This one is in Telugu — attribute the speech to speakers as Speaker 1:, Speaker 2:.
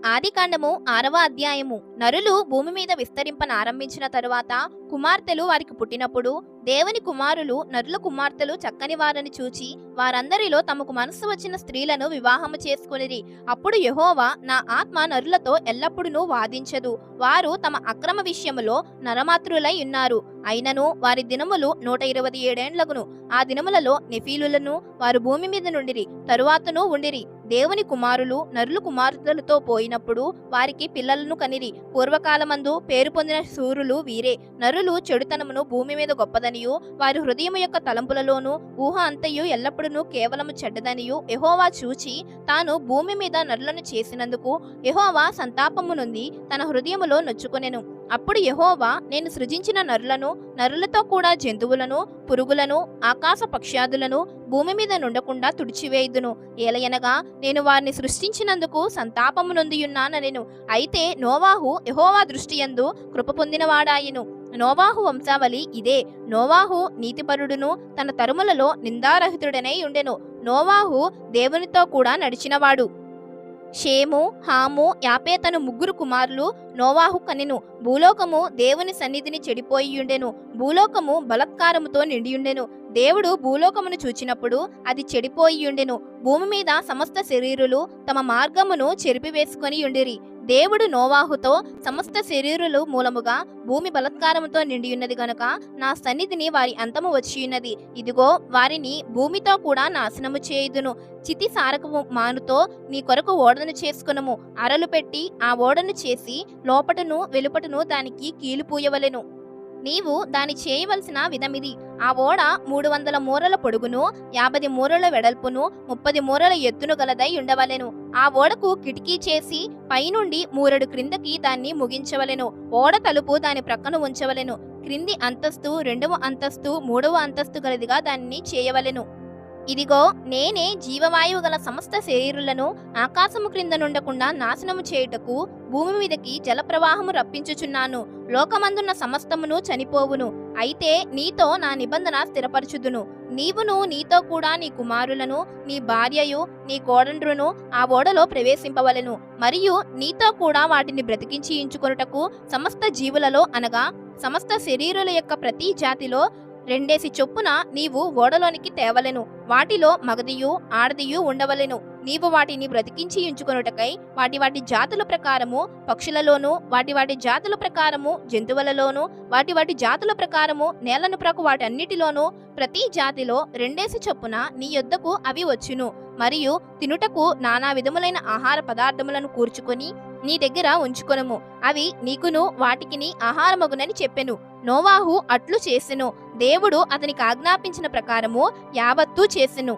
Speaker 1: ఆదికాండము 6వ అధ్యాయము. నరులు భూమి మీద విస్తరింపనారంభించిన తరువాత కుమార్తెలు వారికి పుట్టినప్పుడు దేవుని కుమారులు నరుల కుమార్తెలు చక్కని వారని చూచి వారందరిలో తమకు మనస్సు వచ్చిన స్త్రీలను వివాహము చేసుకొనిరి. అప్పుడు యెహోవా, నా ఆత్మ నరులతో ఎల్లప్పుడూ వాదించదు, వారు తమ అక్రమ విషయములో నరమాతృలై ఉన్నారు. అయినను వారి దినములు 127 ఏండ్లగును. ఆ దినములలో నెఫీలులను వారు భూమి మీద నుండిరి, తరువాతను ఉండిరి. దేవుని కుమారులు నరుల కుమార్తెలతో పోయినప్పుడు వారికి పిల్లలను కనిరి. పూర్వకాలమందు పేరు పొందిన శూరులు వీరే. నరులు చెడుతనమును భూమి మీద గొప్పదనియు వారి హృదయము యొక్క తలంపులలోను ఊహ అంతయు ఎల్లప్పుడూ కేవలము చెడ్డదనియు యెహోవా చూచి తాను భూమి మీద నరులను చేసినందుకు యెహోవా సంతాపము నొంది తన హృదయములో నొచ్చుకొనెను. అప్పుడు యెహోవా, నేను సృజించిన నరులను, నరులతో కూడా జంతువులను, పురుగులను, ఆకాశ పక్ష్యాదులను భూమి మీద నుండకుండా తుడిచివేయుదును. ఏలయనగా నేను వారిని సృష్టించినందుకు సంతాపము నొందియున్నానెను. అయితే నోవాహు యెహోవా దృష్టియందు కృప పొందినవాడాయెను. నోవాహు వంశావళి ఇదే. నోవాహు నీతిపరుడును తన తరములలో నిందారహితుడనై ఉండెను. నోవాహు దేవునితో కూడా నడిచినవాడు. షేము, హాము, యాపేతను ముగ్గురు కుమారులు నోవాహు కనెను. భూలోకము దేవుని సన్నిధిని చెడిపోయియుండెను. భూలోకము బలత్కారముతో నిండియుండెను. దేవుడు భూలోకమును చూచినప్పుడు అది చెడిపోయియుండెను. భూమి మీద సమస్త శరీరులు తమ మార్గమును చెరిపివేసుకొని ఉండిరి. దేవుడు నోవాహుతో, సమస్త శరీరులు మూలముగా భూమి బలత్కారముతో నిండియున్నది గనుక నా సన్నిధిని వారి అంతము వచ్చియున్నది. ఇదిగో వారిని భూమితో కూడా నాశనము చేయుదును. చితి సారకము మానుతో నీ కొరకు ఓడను చేసుకునము. అరలు పెట్టి ఆ ఓడను చేసి లోపటను వెలుపటను దానికి కీలు పూయవలెను. నీవు దాని చేయవలసిన విధమిది. ఆ ఓడ 300 మూరల పొడుగును, 50 మూరల వెడల్పును, 30 మూరల ఎత్తును గలదై ఉండవలెను. ఆ ఓడకు కిటికీ చేసి పైనుండి మూరెడు క్రిందకి దాన్ని ముగించవలెను. ఓడ తలుపు దాని ప్రక్కన ఉంచవలెను. క్రింది అంతస్తు, 2వ అంతస్తు, 3వ అంతస్తు గలదిగా దాన్ని చేయవలెను. ఇదిగో నేనే జీవవాయువు గల సమస్త శరీరులను ఆకాశము క్రింద నుండకుండా నాశనము చేయుటకు భూమి మీదకి జలప్రవాహము రప్పించుచున్నాను. లోకమందున్న సమస్తమును చనిపోవును. అయితే నీతో నా నిబంధన స్థిరపరచుదును. నీవును నీతో కూడా నీ కుమారులను, నీ భార్యయు, నీ కోడండ్రును ఆ ఓడలో ప్రవేశింపవలెను. మరియు నీతో కూడా వాటిని బ్రతికించి ఇంచుకొనుటకు సమస్త జీవులలో అనగా సమస్త శరీరుల యొక్క ప్రతి జాతిలో 2 చొప్పున నీవు ఓడలోనికి తేవలెను. వాటిలో మగదియు ఆడదియు ఉండవలెను. నీవు వాటిని బ్రతికించి ఉంచుకొనుటకై వాటి జాతుల ప్రకారము పక్షులలోను, వాటి జాతుల ప్రకారము జంతువులలోను, వాటి జాతుల ప్రకారము నేలను ప్రకు వాటన్నిటిలోనూ ప్రతి జాతిలో 2 చొప్పున నీ యొద్దకు అవి వచ్చును. మరియు తినుటకు నానా విధములైన ఆహార పదార్థములను కూర్చుకొని నీ దగ్గర ఉంచుకొనుము. అవి నీకును వాటికిని ఆహారమగునని చెప్పెను. నోవాహు అట్లు చేసెను. దేవుడు అతనికి ఆజ్ఞాపించిన ప్రకారము యావత్తూ చేసెను.